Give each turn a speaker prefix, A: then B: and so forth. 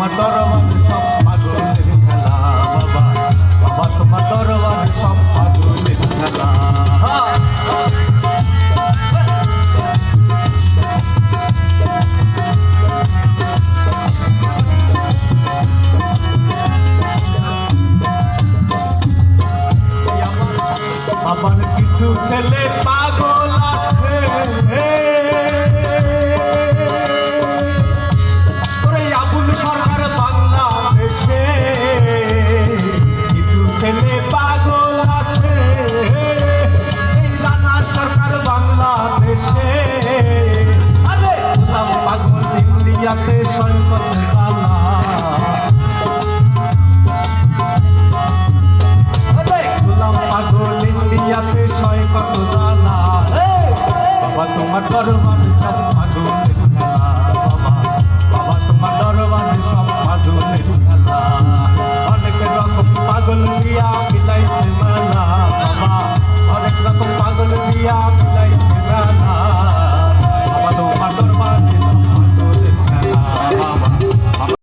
A: তোমার দরবার সব পাগলের খেলা বাবা, বাবা তোমার দরবার সব পাগলের খেলা। আমার কিছু ছেলে পাগল আছে, ওরে আবুল সরকার বাংলাদেশে। কিছু ছেলে পাগল আছে, এই রানা সরকার বাংলাদেশে। আরে গোলাম পাগল ইন্ডিয়াতে সৈকত বালা, পাগল ইন্ডিয়াতে সৈকত জানা। বাবা তোমার দরবার সব পাগলের খেলা বাবা, বাবা তোমার দরবার সব পাগলের খেলা। অনেক রকম পাগল দিয়া মিলাইছে